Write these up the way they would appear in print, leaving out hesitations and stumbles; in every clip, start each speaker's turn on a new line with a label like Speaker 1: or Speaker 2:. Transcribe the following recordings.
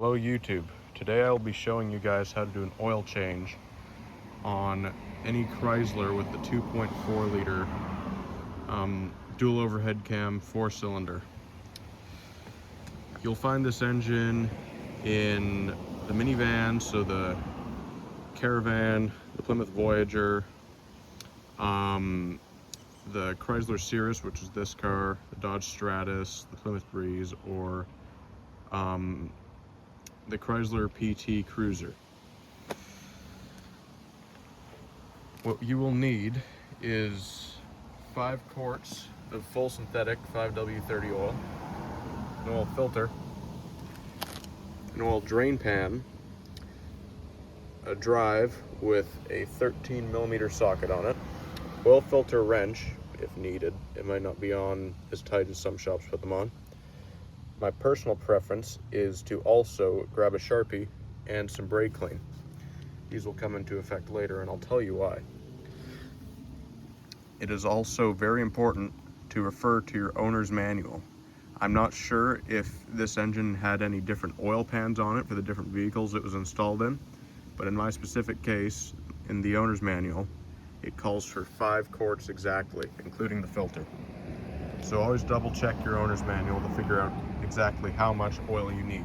Speaker 1: Hello YouTube. Today I'll be showing you guys how to do an oil change on any Chrysler with the 2.4 liter dual overhead cam 4-cylinder. You'll find this engine in the minivan, so the Caravan, the Plymouth Voyager, the Chrysler Cirrus, which is this car, the Dodge Stratus, the Plymouth Breeze, or the Chrysler PT Cruiser. What you will need is 5 quarts of full synthetic 5W30 oil, an oil filter, an oil drain pan, a drive with a 13mm socket on it, oil filter wrench if needed. It might not be on as tight as some shops put them on. My personal preference is to also grab a Sharpie and some brake clean. These will come into effect later, and I'll tell you why. It is also very important to refer to your owner's manual. I'm not sure if this engine had any different oil pans on it for the different vehicles it was installed in, but in my specific case, in the owner's manual, it calls for 5 quarts exactly, including the filter. So always double check your owner's manual to figure out exactly how much oil you need.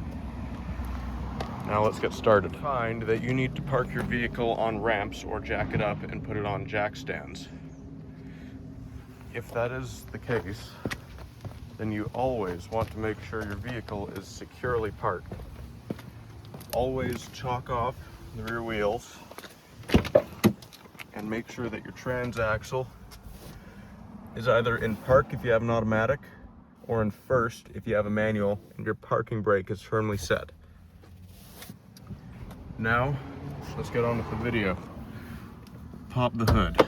Speaker 1: Now let's get started. Find that you need to park your vehicle on ramps or jack it up and put it on jack stands. If that is the case, then you always want to make sure your vehicle is securely parked. Always chalk off the rear wheels and make sure that your transaxle is either in park if you have an automatic, or in first if you have a manual and your parking brake is firmly set. Now, let's get on with the video. Pop the hood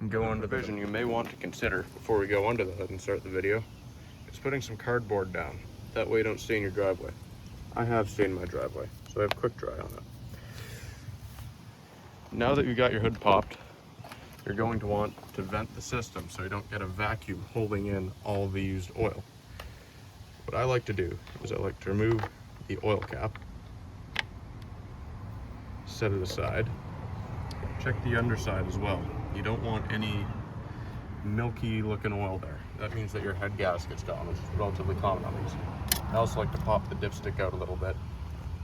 Speaker 1: and go under the vision. You may want to consider, before we go under the hood and start the video, is putting some cardboard down. That way you don't stain your driveway. I have stained my driveway, so I have quick dry on it. Now that you got your hood popped, you're going to want to vent the system so you don't get a vacuum holding in all the used oil. What I like to do is I like to remove the oil cap, set it aside, check the underside as well. You don't want any milky looking oil there. That means that your head gasket's gone, which is relatively common on these. I also like to pop the dipstick out a little bit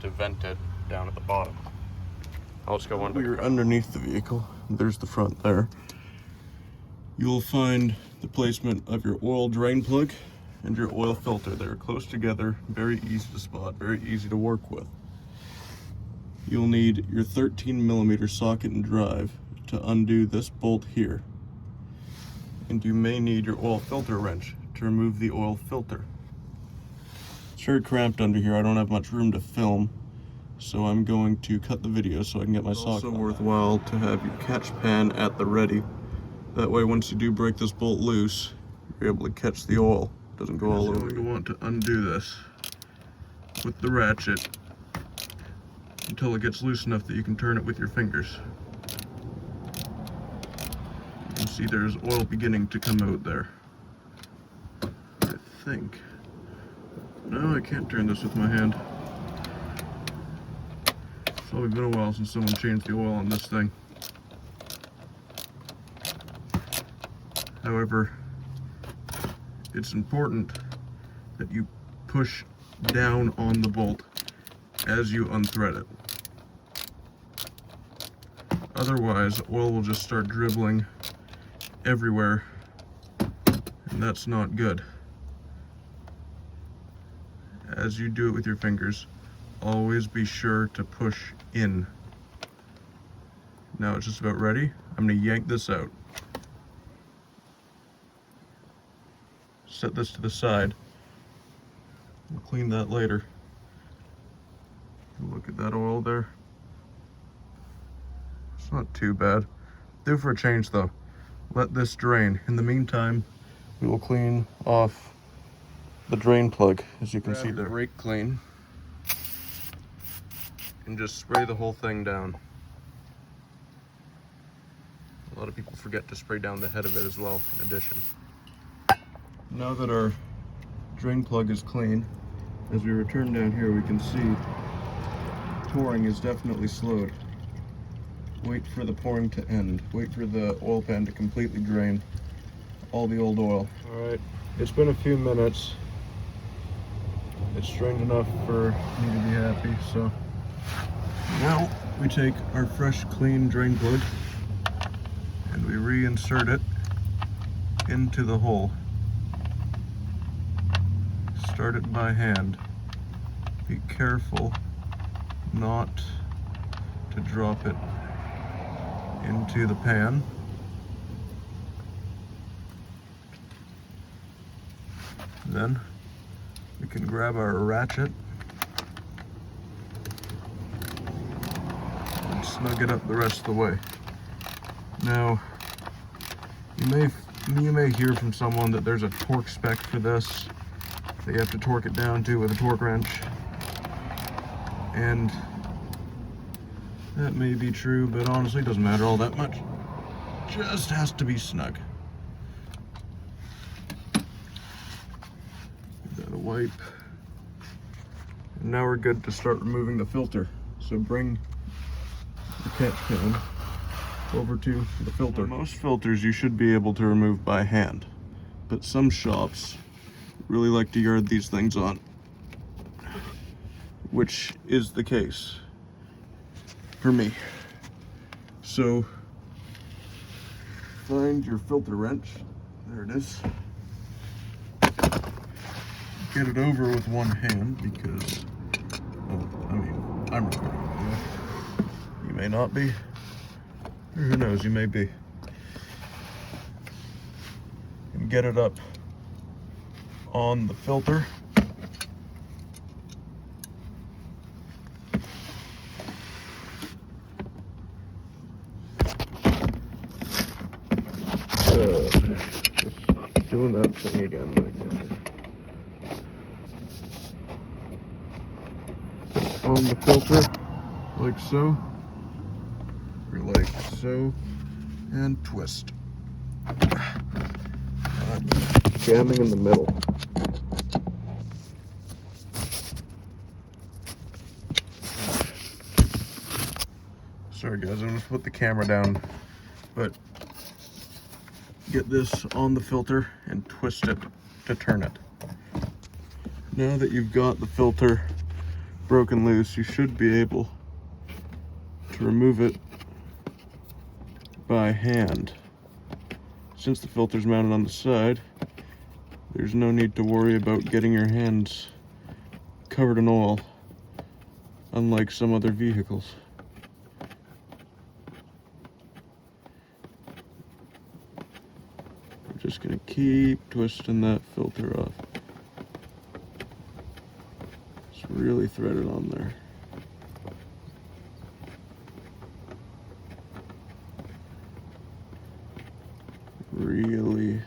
Speaker 1: to vent it down at the bottom. I'll just go under. You're underneath the vehicle. There's the front there. You'll find the placement of your oil drain plug and your oil filter. They're close together, very easy to spot, very easy to work with. You'll need your 13mm socket and drive to undo this bolt here. And you may need your oil filter wrench to remove the oil filter. It's very cramped under here. I don't have much room to film, so I'm going to cut the video so I can get my socket. It's also worthwhile to have your catch pan at the ready. That way, once you do break this bolt loose, you're able to catch the oil. It doesn't go all over. You're going to want to undo this with the ratchet until it gets loose enough that you can turn it with your fingers. You can see there's oil beginning to come out there. I think. No, I can't turn this with my hand. It's probably been a while since someone changed the oil on this thing. However, it's important that you push down on the bolt as you unthread it. Otherwise, oil will just start dribbling everywhere, and that's not good. As you do it with your fingers, always be sure to push in. Now it's just about ready. I'm going to yank this out. Set this to the side. We'll clean that later. Look at that oil there. It's not too bad. Due for a change though. Let this drain. In the meantime, we will clean off the drain plug, as you can see there. Brake clean. And just spray the whole thing down. A lot of people forget to spray down the head of it as well, in addition. Now that our drain plug is clean, As we return down here, we can see pouring is definitely slowed. Wait for the pouring to end. Wait for the oil pan to completely drain all the old oil. Alright, it's been a few minutes. It's drained enough for me to be happy, so now we take our fresh, clean drain plug and we reinsert it into the hole. Start it by hand. Be careful not to drop it into the pan. Then we can grab our ratchet and snug it up the rest of the way. Now, you may hear from someone that there's a torque spec for this that you have to torque it down to with a torque wrench, and that may be true, but honestly it doesn't matter all that much. Just has to be snug. Give that a wipe. And now we're good to start removing the filter. So bring the catch pan over to the filter. Now, most filters you should be able to remove by hand, but some shops really like to yard these things on, which is the case for me. So find your filter wrench. There it is. Get it over with one hand because, well, I mean, I'm recording. You may not be, or who knows, you may be. And get it up on the filter. Just doing that thing again. On the filter, like so, or like so, and twist. Jamming in the middle. Sorry guys, I'm gonna put the camera down, but get this on the filter and twist it to turn it. Now that you've got the filter broken loose, you should be able to remove it by hand. Since the filter's mounted on the side, there's no need to worry about getting your hands covered in oil, unlike some other vehicles. We're just gonna keep twisting that filter off. It's really threaded on there. Really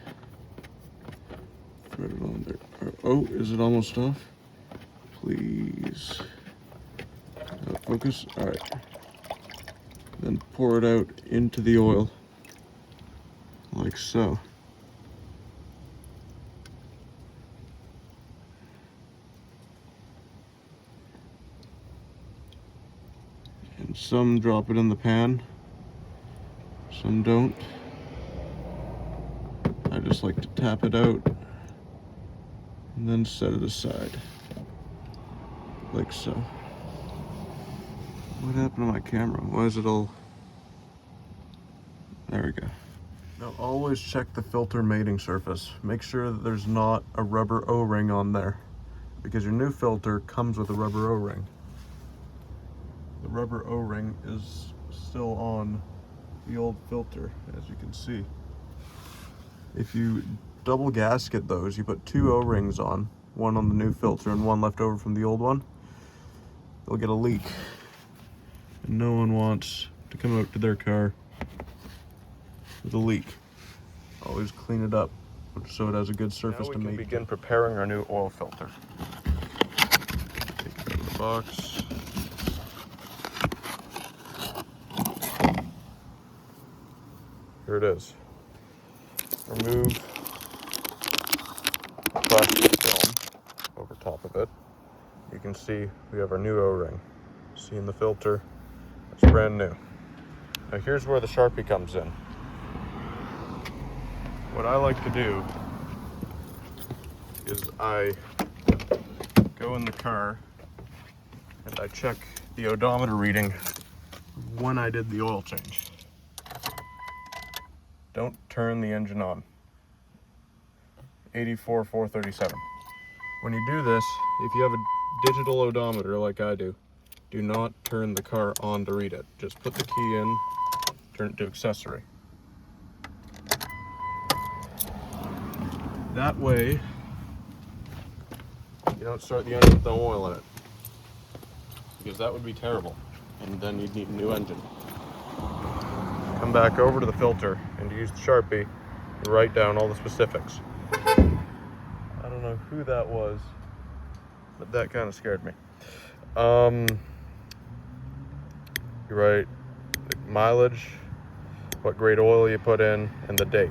Speaker 1: threaded on there. Oh, is it almost off? Please. Focus. All right. Then pour it out into the oil, like so. And some drop it in the pan, some don't. I just like to tap it out and then set it aside, like so. What happened to my camera? Why is it all... There we go. Now always check the filter mating surface. Make sure that there's not a rubber O-ring on there, because your new filter comes with a rubber O-ring. The rubber O-ring is still on the old filter, as you can see. If you double gasket those, you put two O-rings on, one on the new filter and one left over from the old one, they'll get a leak. And no one wants to come out to their car with a leak. Always clean it up so it has a good surface to mate. Now we can begin preparing our new oil filter. Take it out of the box. Here it is. Remove the plastic film over top of it. can see, we have our new O-ring. See in the filter, it's brand new. Now here's where the Sharpie comes in. What I like to do is I go in the car and I check the odometer reading when I did the oil change. Don't turn the engine on. 84,437. When you do this, if you have a digital odometer like I do not turn the car on to read it. Just put the key in, turn it to accessory. That way, you don't start the engine with no oil in it, because that would be terrible, and then you'd need a new engine. Come back over to the filter and use the Sharpie and write down all the specifics. I don't know who that was, but that kind of scared me. You write the mileage, what grade oil you put in, and the date.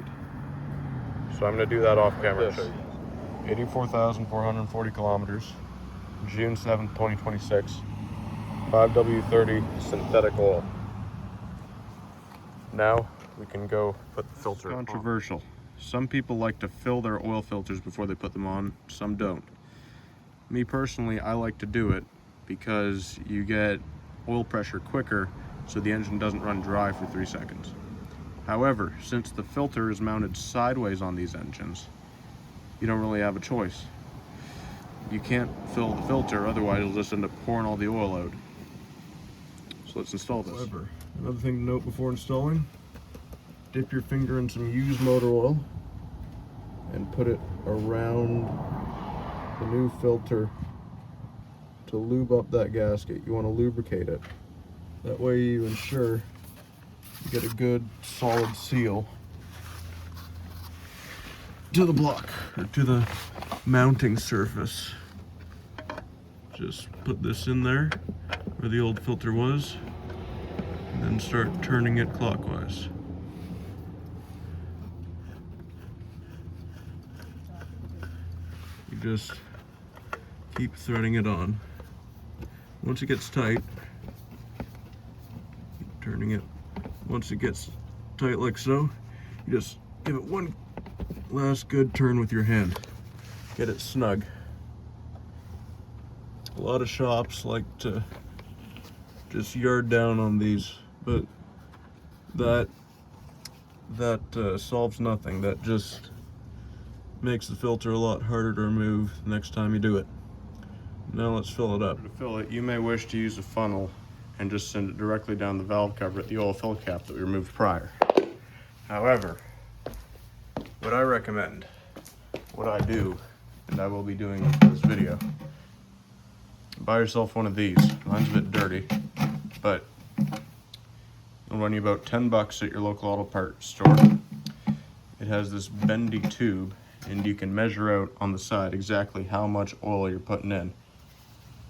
Speaker 1: So I'm going to do that off camera. 84,440 kilometers, June 7th, 2026, 5W30 synthetic oil. Now we can go put the filter on. Controversial. Some people like to fill their oil filters before they put them on, some don't. Me personally, I like to do it because you get oil pressure quicker, so the engine doesn't run dry for 3 seconds. However, since the filter is mounted sideways on these engines, you don't really have a choice. You can't fill the filter, otherwise you'll just end up pouring all the oil out. So let's install this. However, another thing to note before installing, dip your finger in some used motor oil and put it around the new filter to lube up that gasket. You want to lubricate it. That way you ensure you get a good solid seal to the block, or to the mounting surface. Just put this in there where the old filter was, and then start turning it clockwise. You just keep threading it on. Once it gets tight, keep turning it. Once it gets tight like so, you just give it one last good turn with your hand. Get it snug. A lot of shops like to just yard down on these, but that solves nothing. That just makes the filter a lot harder to remove next time you do it. Now let's fill it up. To fill it, you may wish to use a funnel and just send it directly down the valve cover at the oil fill cap that we removed prior. However, what I recommend, what I do, and I will be doing in this video, buy yourself one of these. Mine's a bit dirty, but it'll run you about 10 bucks at your local auto parts store. It has this bendy tube, and you can measure out on the side exactly how much oil you're putting in.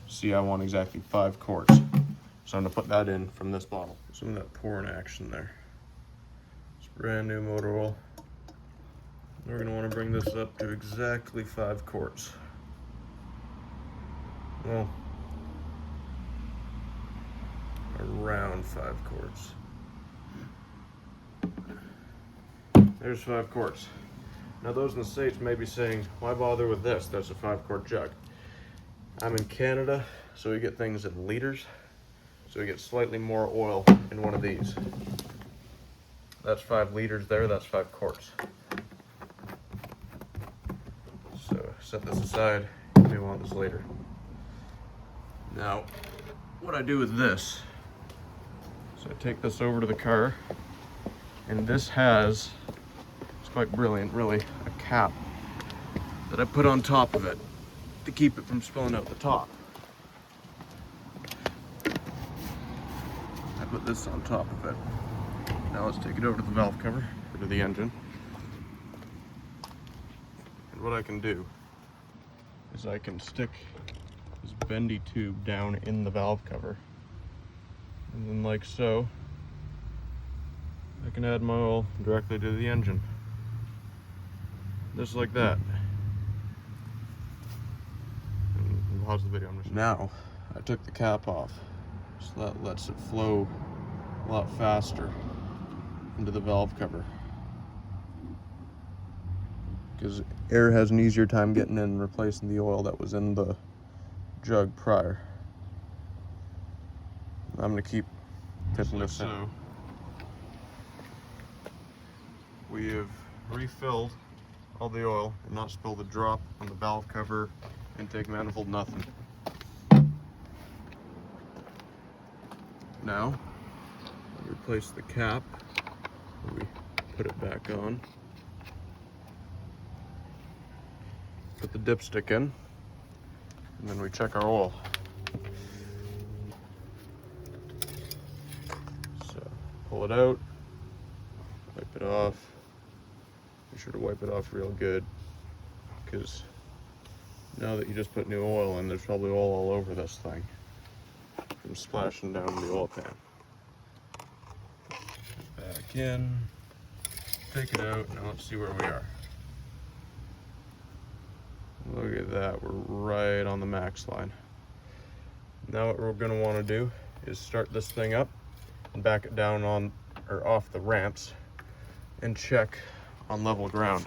Speaker 1: See, I want exactly 5 quarts. So I'm gonna put that in from this bottle. Some of that pouring action there. It's brand new motor oil. We're gonna wanna bring this up to exactly 5 quarts. Well, around 5 quarts. There's 5 quarts. Now those in the States may be saying, why bother with this? That's a 5-quart jug. I'm in Canada, so we get things in liters. So we get slightly more oil in one of these. That's 5 liters there, that's 5 quarts. So set this aside, you may want this later. Now, what I do with this, so I take this over to the car, and this has, it's quite brilliant really, a cap that I put on top of it to keep it from spilling out the top. I put this on top of it. Now let's take it over to the valve cover, or to the engine. And what I can do is I can stick this bendy tube down in the valve cover. And then like so, I can add my oil directly to the engine. Just like that. And pause the video. Now, I took the cap off, so that lets it flow a lot faster into the valve cover, because air has an easier time getting in and replacing the oil that was in the jug prior. I'm gonna keep tipping this in. We have refilled all the oil and not spilled a drop on the valve cover, intake manifold, nothing. Now, we replace the cap, we put it back on, put the dipstick in, and then we check our oil. So, pull it out, wipe it off. Be sure to wipe it off real good, because now that you just put new oil in, there's probably oil all over this thing from splashing down the oil pan. Back in, take it out. Now let's see where we are. Look at that, we're right on the max line. Now what we're going to want to do is start this thing up and back it down on or off the ramps and check on level ground.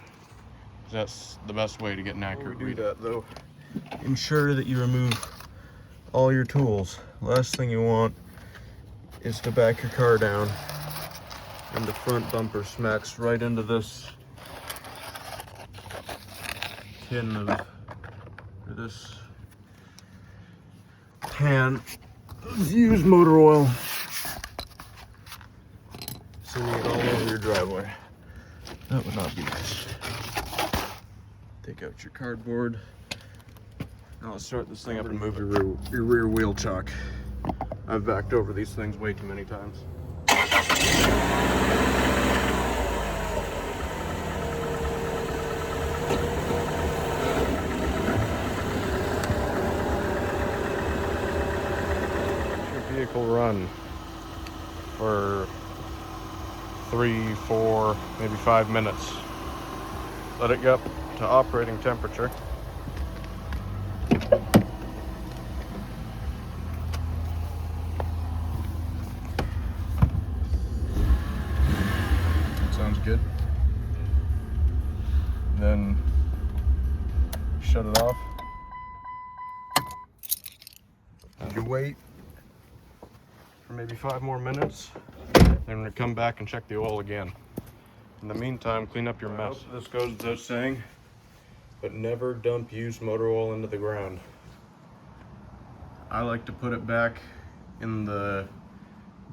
Speaker 1: That's the best way to get an accurate read. Though, ensure that you remove all your tools. Last thing you want is to back your car down and the front bumper smacks right into this tin of, or this pan of used motor oil, sending it all over your driveway. That would not be nice. Take out your cardboard. Now let's start this thing up and move your rear wheel chock. I've backed over these things way too many times. Let your vehicle run for 3, 4, maybe 5 minutes. Let it get up to operating temperature. Sounds good. Then shut it off. And you wait for maybe 5 more minutes. Then we're gonna come back and check the oil again. In the meantime, clean up your mess. This goes without saying, but never dump used motor oil into the ground. I like to put it back in the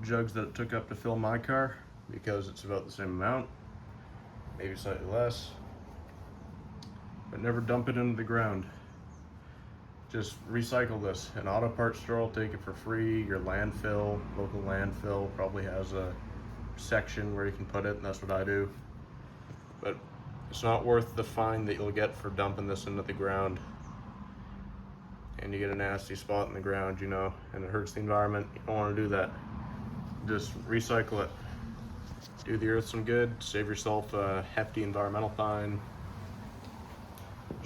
Speaker 1: jugs that it took up to fill my car, because it's about the same amount, maybe slightly less, but never dump it into the ground. Just recycle this. An auto parts store will take it for free. Your landfill, local landfill, probably has a section where you can put it, and that's what I do. But it's not worth the fine that you'll get for dumping this into the ground. And you get a nasty spot in the ground, you know, and it hurts the environment. You don't want to do that. Just recycle it. Do the earth some good, save yourself a hefty environmental fine.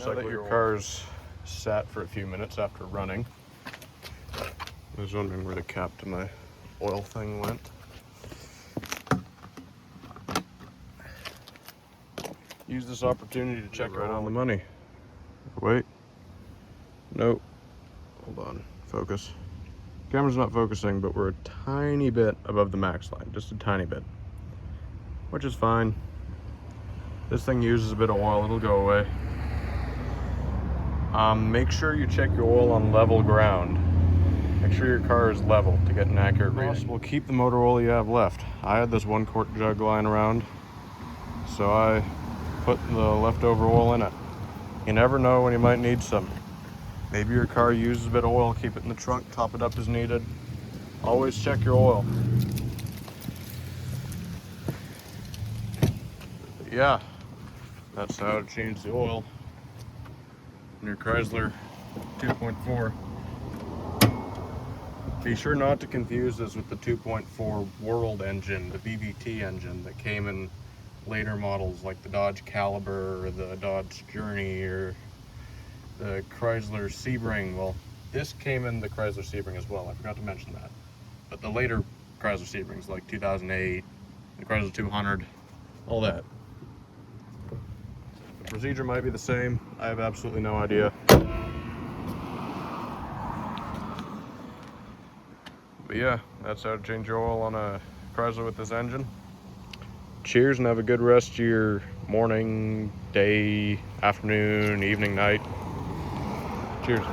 Speaker 1: Now that your car's sat for a few minutes after running, I was wondering where the cap to my oil thing went. Use this opportunity to check right on the money. Wait. Nope. Hold on. Focus. Camera's not focusing, but we're a tiny bit above the max line. Just a tiny bit. Which is fine. This thing uses a bit of oil. It'll go away. Make sure you check your oil on level ground. Make sure your car is level to get an accurate reading. We'll keep the motor oil you have left. I had this 1 quart jug lying around, so I put the leftover oil in it. You never know when you might need some. Maybe your car uses a bit of oil, keep it in the trunk, top it up as needed. Always check your oil. But yeah, that's how to change the oil in your Chrysler 2.4. Be sure not to confuse this with the 2.4 World engine, the BBT engine that came in later models like the Dodge Caliber or the Dodge Journey or the Chrysler Sebring. Well, This came in the Chrysler Sebring as well. I forgot to mention that. But the later Chrysler Sebrings, like 2008, the Chrysler 200, all that. The procedure might be the same. I have absolutely no idea. But yeah, that's how to change your oil on a Chrysler with this engine. Cheers and have a good rest of your morning, day, afternoon, evening, night. Cheers.